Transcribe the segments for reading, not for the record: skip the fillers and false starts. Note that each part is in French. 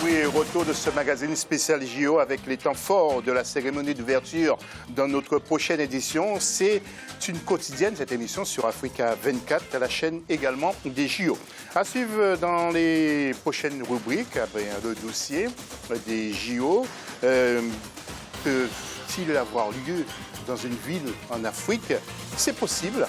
Oui, retour de ce magazine spécial JO avec les temps forts de la cérémonie d'ouverture dans notre prochaine édition. C'est une quotidienne, cette émission, sur Africa 24, la chaîne également des JO. À suivre dans les prochaines rubriques, après le dossier des JO. Peut-il avoir lieu dans une ville en Afrique? C'est possible.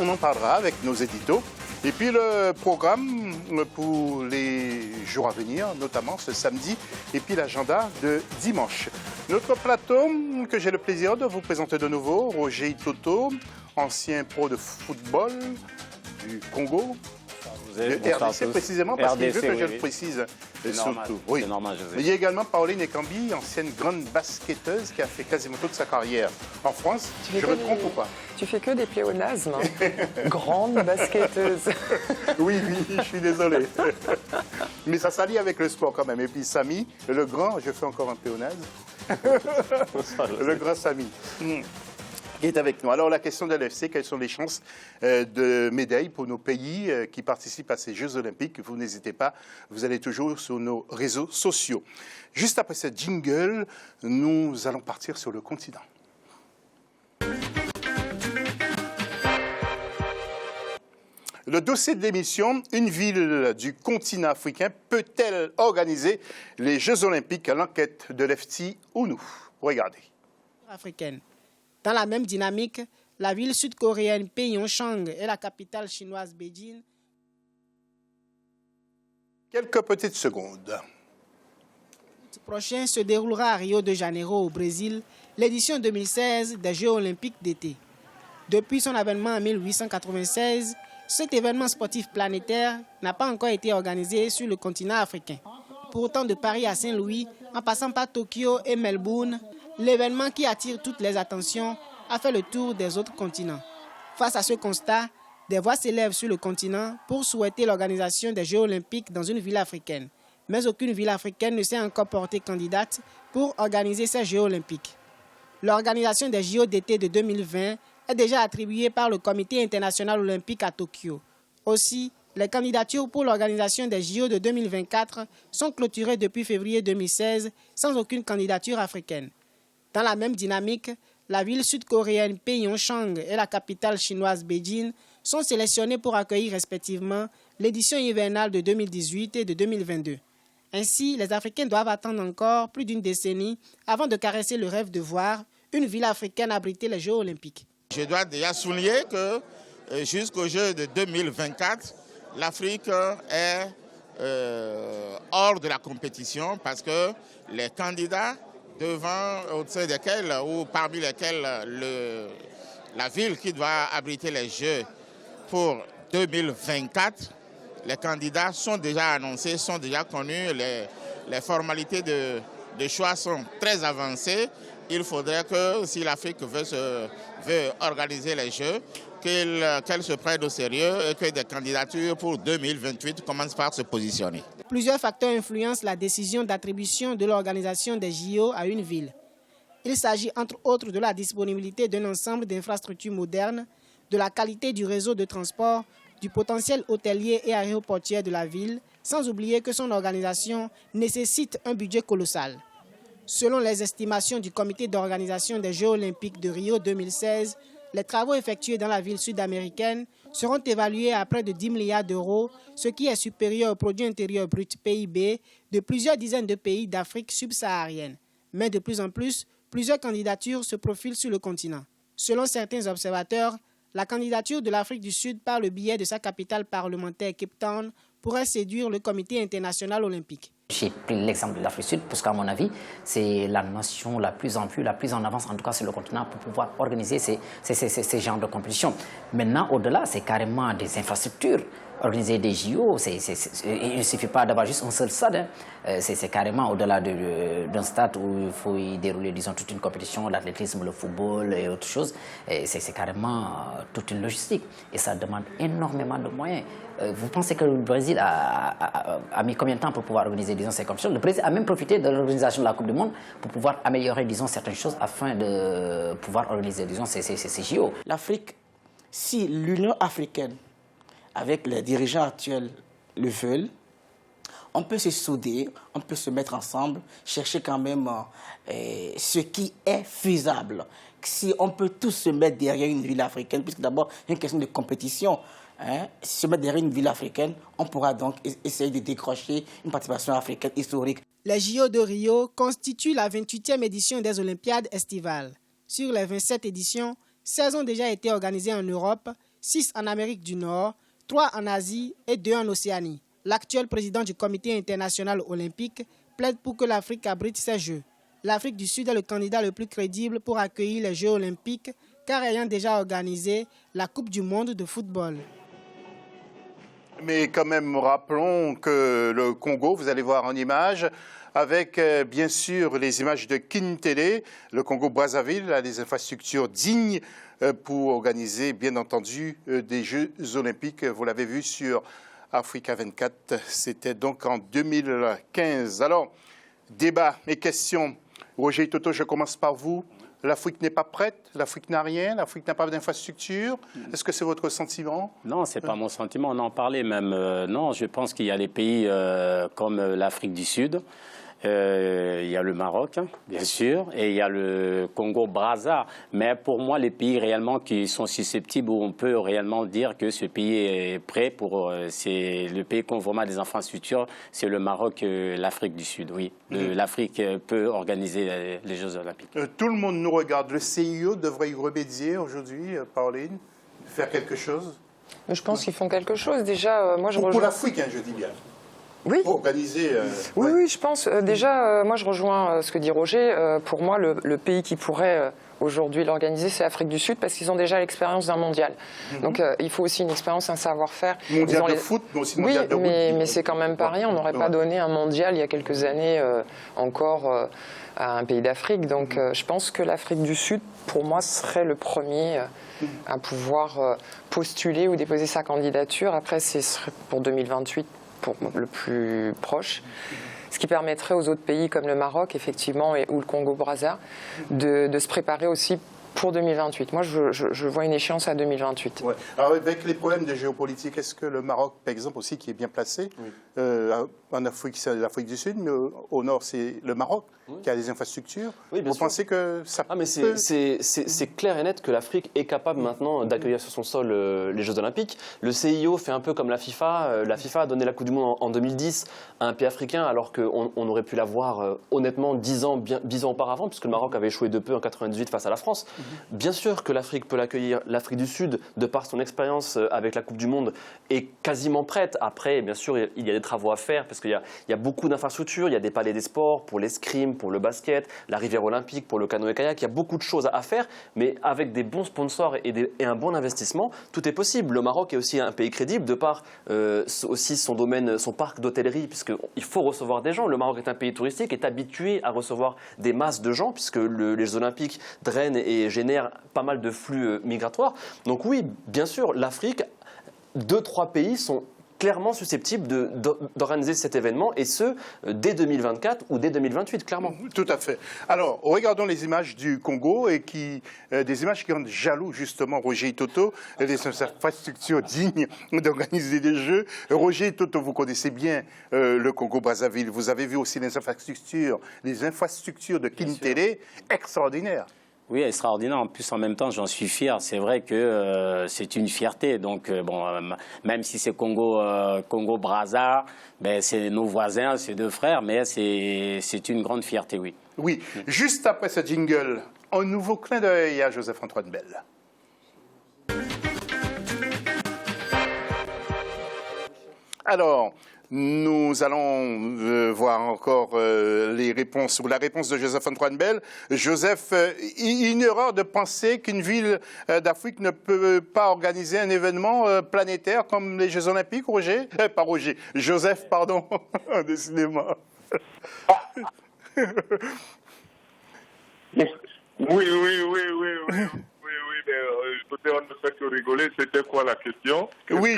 On en parlera avec nos éditos. Et puis le programme pour les jours à venir, notamment ce samedi, et puis l'agenda de dimanche. Notre plateau que j'ai le plaisir de vous présenter de nouveau, Roger Itoto, ancien pro de football du Congo. RDC précisément, parce qu'il veut que je le précise surtout. Oui. Normal, il y a également Pauline Ekambi, ancienne grande basketteuse qui a fait quasiment toute sa carrière en France. Je me trompe ou pas? Tu fais que des pléonasmes. Grande basketteuse. Oui, je suis désolé. Mais ça s'allie avec le sport quand même. Et puis Samy, le grand, je fais encore un pléonasme. Le grand Samy. Qui est avec nous. Alors, la question de l'FC, quelles sont les chances de médailles pour nos pays qui participent à ces Jeux Olympiques? Vous n'hésitez pas, vous allez toujours sur nos réseaux sociaux. Juste après ce jingle, nous allons partir sur le continent. Le dossier de l'émission, une ville du continent africain peut-elle organiser les Jeux Olympiques à l'enquête de l'FT ou nous? Regardez. Africaine. Dans la même dynamique, la ville sud-coréenne Pyeongchang et la capitale chinoise Beijing. Quelques petites secondes. Le prochain se déroulera à Rio de Janeiro, au Brésil, l'édition 2016 des Jeux Olympiques d'été. Depuis son avènement en 1896, cet événement sportif planétaire n'a pas encore été organisé sur le continent africain. Pourtant, de Paris à Saint-Louis, en passant par Tokyo et Melbourne, l'événement qui attire toutes les attentions a fait le tour des autres continents. Face à ce constat, des voix s'élèvent sur le continent pour souhaiter l'organisation des Jeux Olympiques dans une ville africaine. Mais aucune ville africaine ne s'est encore portée candidate pour organiser ces Jeux Olympiques. L'organisation des JO d'été de 2020 est déjà attribuée par le Comité international olympique à Tokyo. Aussi, les candidatures pour l'organisation des JO de 2024 sont clôturées depuis février 2016 sans aucune candidature africaine. Dans la même dynamique, la ville sud-coréenne Pyeongchang et la capitale chinoise Beijing sont sélectionnées pour accueillir respectivement l'édition hivernale de 2018 et de 2022. Ainsi, les Africains doivent attendre encore plus d'une décennie avant de caresser le rêve de voir une ville africaine abriter les Jeux olympiques. Je dois déjà souligner que jusqu'aux Jeux de 2024, l'Afrique est hors de la compétition parce que les candidats au-dessus desquels ou parmi lesquels la ville qui doit abriter les Jeux pour 2024, les candidats sont déjà annoncés, sont déjà connus, les formalités de choix sont très avancées. Il faudrait que si l'Afrique veut organiser les Jeux, qu'elle se prenne au sérieux et que des candidatures pour 2028 commencent par se positionner. Plusieurs facteurs influencent la décision d'attribution de l'organisation des JO à une ville. Il s'agit entre autres de la disponibilité d'un ensemble d'infrastructures modernes, de la qualité du réseau de transport, du potentiel hôtelier et aéroportuaire de la ville, sans oublier que son organisation nécessite un budget colossal. Selon les estimations du comité d'organisation des Jeux olympiques de Rio 2016, les travaux effectués dans la ville sud-américaine seront évalués à près de 10 milliards d'euros, ce qui est supérieur au produit intérieur brut PIB de plusieurs dizaines de pays d'Afrique subsaharienne. Mais de plus en plus, plusieurs candidatures se profilent sur le continent. Selon certains observateurs, la candidature de l'Afrique du Sud par le biais de sa capitale parlementaire Cape Town pourrait séduire le comité international olympique. J'ai pris l'exemple de l'Afrique du Sud parce qu'à mon avis, c'est la nation la plus en vue, la plus en avance, en tout cas sur le continent, pour pouvoir organiser ces genres de compétitions. Maintenant, au-delà, c'est carrément des infrastructures. Organiser des JO, il ne suffit pas d'avoir juste un seul stade. C'est carrément au-delà d'un stade où il faut y dérouler, disons, toute une compétition, l'athlétisme, le football et autre chose. C'est carrément toute une logistique. Et ça demande énormément de moyens. Vous pensez que le Brésil a mis combien de temps pour pouvoir organiser, disons, ces compétitions? Le Brésil a même profité de l'organisation de la Coupe du Monde pour pouvoir améliorer, disons, certaines choses afin de pouvoir organiser, disons, ces JO. L'Afrique, si l'Union africaine, avec les dirigeants actuels, le veulent, on peut se souder, on peut se mettre ensemble, chercher quand même ce qui est faisable. Si on peut tous se mettre derrière une ville africaine, puisque d'abord, il y a une question de compétition, hein, si se mettre derrière une ville africaine, on pourra donc essayer de décrocher une participation africaine historique. Les JO de Rio constituent la 28e édition des Olympiades estivales. Sur les 27 éditions, 16 ont déjà été organisées en Europe, 6 en Amérique du Nord, 3 en Asie et 2 en Océanie. L'actuel président du Comité international olympique plaide pour que l'Afrique abrite ces Jeux. L'Afrique du Sud est le candidat le plus crédible pour accueillir les Jeux olympiques, car ayant déjà organisé la Coupe du monde de football. Mais quand même, rappelons que le Congo, vous allez voir en images, avec bien sûr les images de Kinshasa, le Congo-Brazzaville a des infrastructures dignes pour organiser, bien entendu, des Jeux olympiques. Vous l'avez vu sur Africa 24, c'était donc en 2015. Alors, débat et questions. Roger Toto, je commence par vous. L'Afrique n'est pas prête, l'Afrique n'a rien, l'Afrique n'a pas d'infrastructure. Est-ce que c'est votre sentiment? Non, ce n'est pas mon sentiment, on en parlait même. Non, je pense qu'il y a des pays comme l'Afrique du Sud, il y a le Maroc, bien sûr, et il y a le Congo-Brazza. Mais pour moi, les pays réellement qui sont susceptibles, où on peut réellement dire que ce pays est prêt pour... c'est le pays qui a vraiment des infrastructures, c'est le Maroc et l'Afrique du Sud, oui. L'Afrique peut organiser les Jeux Olympiques. Tout le monde nous regarde. Le CIO devrait y remédier aujourd'hui, Pauline, faire quelque chose? Je pense qu'ils font quelque chose. Déjà, moi je rejoins... Pour l'Afrique, hein, je dis bien. Oui. Pour organiser... Oui, oui, je pense. Déjà, moi, je rejoins ce que dit Roger. Pour moi, le pays qui pourrait aujourd'hui l'organiser, c'est l'Afrique du Sud, parce qu'ils ont déjà l'expérience d'un mondial. Donc, il faut aussi une expérience, un savoir-faire. Mondial de foot, mais aussi mondial de rugby. Oui, mais c'est quand même pas rien. On n'aurait pas donné un mondial il y a quelques années encore à un pays d'Afrique. Donc, je pense que l'Afrique du Sud, pour moi, serait le premier à pouvoir postuler ou déposer sa candidature. Après, ce serait pour 2028. Pour le plus proche, ce qui permettrait aux autres pays comme le Maroc, effectivement, ou le Congo-Brazza, de se préparer aussi pour 2028. Moi, je vois une échéance à 2028. Ouais. Alors, avec les problèmes de géopolitique, est-ce que le Maroc, par exemple, aussi, qui est bien placé, en Afrique, c'est l'Afrique du Sud, mais au nord, c'est le Maroc, qui a des infrastructures. Oui, vous pensez que ça peut... mais c'est clair et net que l'Afrique est capable maintenant d'accueillir sur son sol les Jeux Olympiques. Le CIO fait un peu comme la FIFA. La FIFA a donné la Coupe du Monde en 2010 à un pays africain, alors qu'on aurait pu l'avoir, honnêtement, 10 ans auparavant, puisque le Maroc avait échoué de peu en 98 face à la France. Bien sûr que l'Afrique peut l'accueillir. L'Afrique du Sud, de par son expérience avec la Coupe du Monde, est quasiment prête. Après, bien sûr, il y a des travaux à faire, parce qu'il y a beaucoup d'infrastructures. Il y a des palais des sports pour l'escrime, pour le basket, la rivière olympique, pour le canoë-kayak. Il y a beaucoup de choses à faire, mais avec des bons sponsors et un bon investissement, tout est possible. Le Maroc est aussi un pays crédible, de par aussi son domaine, son parc d'hôtellerie, puisqu'il faut recevoir des gens. Le Maroc est un pays touristique, est habitué à recevoir des masses de gens, puisque les Jeux Olympiques drainent et génèrent pas mal de flux migratoires. Donc oui, bien sûr, l'Afrique, 2-3 pays sont clairement susceptibles d'organiser cet événement, et ce, dès 2024 ou dès 2028, clairement. Tout à fait. Alors, regardons les images du Congo, et des images qui rendent jaloux, justement, Roger Toto, des infrastructures dignes d'organiser des Jeux. Roger Toto, vous connaissez bien le Congo-Brazzaville. Vous avez vu aussi les infrastructures de Kinshasa, extraordinaires. Oui, extraordinaire. En plus, en même temps, j'en suis fier. C'est vrai que c'est une fierté. Donc, même si c'est Congo-Brazza, c'est nos voisins, c'est 2 frères, mais c'est une grande fierté, oui. Oui. Juste après ce jingle, un nouveau clin d'œil à Joseph-Antoine Bell. Alors, nous allons voir encore les réponses, ou la réponse de Joseph-Antoine Bell. Joseph, une erreur de penser qu'une ville d'Afrique ne peut pas organiser un événement planétaire comme les Jeux Olympiques, Roger? Pas Roger, Joseph, pardon, décidément. Oui, mais on ne fait que rigoler. C'était quoi la question? Oui,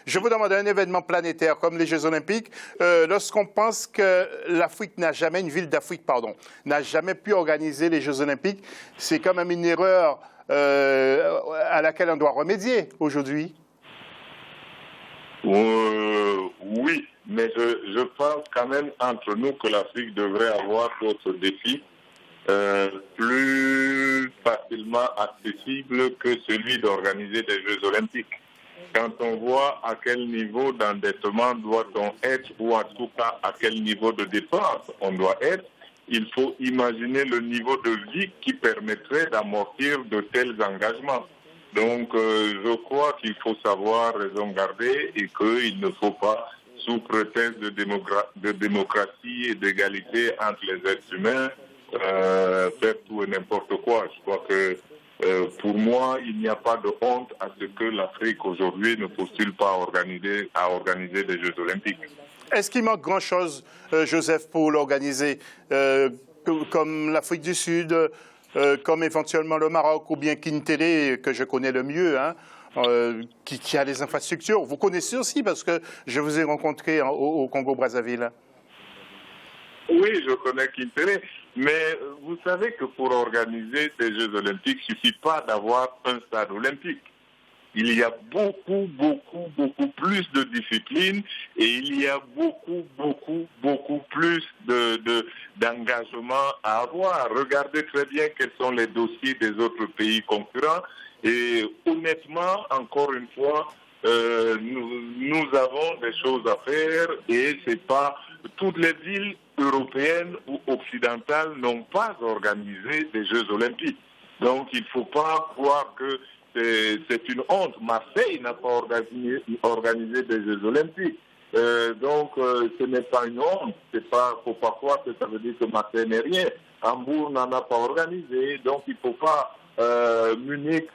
je vous demande un événement planétaire comme les Jeux Olympiques. Lorsqu'on pense que l'Afrique n'a jamais, une ville d'Afrique, pardon, n'a jamais pu organiser les Jeux Olympiques, c'est quand même une erreur à laquelle on doit remédier aujourd'hui. Oui, mais je pense quand même entre nous que l'Afrique devrait avoir d'autres défis plus facilement accessibles que celui d'organiser des Jeux olympiques. Quand on voit à quel niveau d'endettement doit-on être, ou en tout cas à quel niveau de dépenses on doit être, il faut imaginer le niveau de vie qui permettrait d'amortir de tels engagements. Donc je crois qu'il faut savoir raison garder et qu'il ne faut pas, sous prétexte de démocratie et d'égalité entre les êtres humains, faire tout et n'importe quoi. Je crois que pour moi, il n'y a pas de honte à ce que l'Afrique aujourd'hui ne postule pas à organiser des Jeux olympiques. Est-ce qu'il manque grand-chose, Joseph, pour l'organiser, comme l'Afrique du Sud, comme éventuellement le Maroc ou bien Kintélé, que je connais le mieux, hein, qui a les infrastructures? Vous connaissez aussi, parce que je vous ai rencontré au Congo-Brazzaville. Oui, je connais Kintélé, mais vous savez que pour organiser des Jeux olympiques, il ne suffit pas d'avoir un stade olympique. Il y a beaucoup plus de disciplines et il y a beaucoup plus d'engagement à avoir. Regardez très bien quels sont les dossiers des autres pays concurrents et honnêtement, encore une fois, nous avons des choses à faire et c'est pas toutes les villes européennes ou occidentales n'ont pas organisé des Jeux olympiques. Donc il ne faut pas croire que c'est une honte. Marseille n'a pas organisé des Jeux olympiques. Donc ce n'est pas une honte. Faut pas croire que ça veut dire que Marseille n'est rien. Hambourg n'en a pas organisé. Donc il ne faut pas Munich.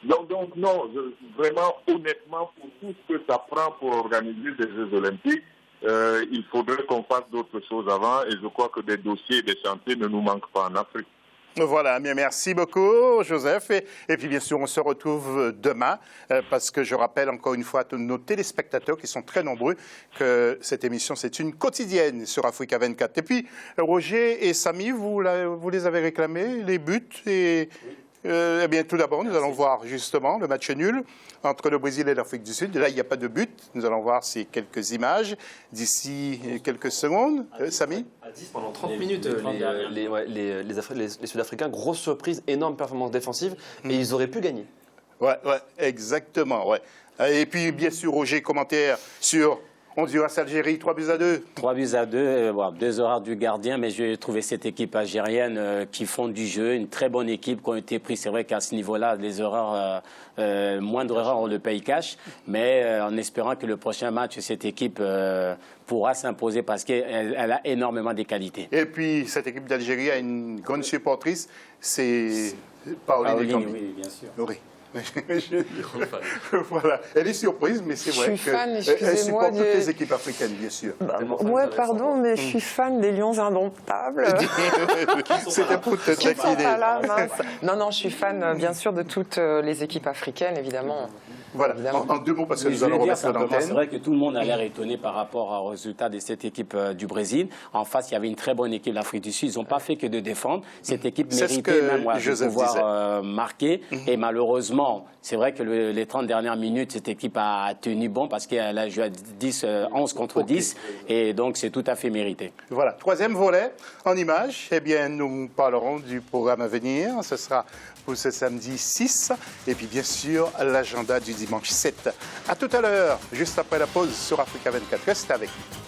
Donc non, vraiment honnêtement, pour tout ce que ça prend pour organiser des Jeux olympiques, il faudrait qu'on fasse d'autres choses avant et je crois que des dossiers et des chantiers ne nous manquent pas en Afrique. Voilà, bien, merci beaucoup, Joseph. Et puis, bien sûr, on se retrouve demain parce que je rappelle encore une fois à tous nos téléspectateurs qui sont très nombreux que cette émission, c'est une quotidienne sur Africa 24. Et puis, Roger et Samy, vous les avez réclamés, les buts et... eh bien, tout d'abord, nous allons voir justement le match nul entre le Brésil et l'Afrique du Sud. Là, il n'y a pas de but. Nous allons voir ces quelques images d'ici quelques secondes. Samy ? À 10 pendant 30 minutes, les Sud-Africains, grosse surprise, énorme performance défensive, et ils auraient pu gagner. Ouais, exactement. Ouais. Et puis, bien sûr, Roger, commentaire sur Honduras-Algérie, 3-2. 3-2, bon, 2 erreurs du gardien, mais j'ai trouvé cette équipe algérienne qui font du jeu, une très bonne équipe qui ont été pris. C'est vrai qu'à ce niveau-là, les erreurs, moindre erreur, on le paye cash, mais en espérant que le prochain match, cette équipe pourra s'imposer parce qu'elle a énormément de qualités. Et puis, cette équipe d'Algérie a une grande supportrice, c'est Pauline. Oui, bien sûr. Oui. Voilà. Elle est surprise, mais c'est vrai qu'elle supporte toutes les équipes africaines, bien sûr. Ouais, pardon, mais je suis fan des Lions indomptables. C'était pour te taquiner. Non, je suis fan, bien sûr, de toutes les équipes africaines, évidemment. Voilà, en 2 mots, parce que nous allons remettre l'antenne. C'est vrai que tout le monde a l'air étonné par rapport au résultat de cette équipe du Brésil. En face, il y avait une très bonne équipe de l'Afrique du Sud. Ils n'ont pas fait que de défendre. Cette équipe méritait même de pouvoir marquer. Et malheureusement, c'est vrai que les 30 dernières minutes, cette équipe a tenu bon parce qu'elle a joué à 11 contre 10. Et donc, c'est tout à fait mérité. Voilà, 3e volet en images. Eh bien, nous parlerons du programme à venir. Ce sera pour ce samedi 6. Et puis, bien sûr, l'agenda du dimanche 7. À tout à l'heure, juste après la pause sur Africa 24. Restez avec nous.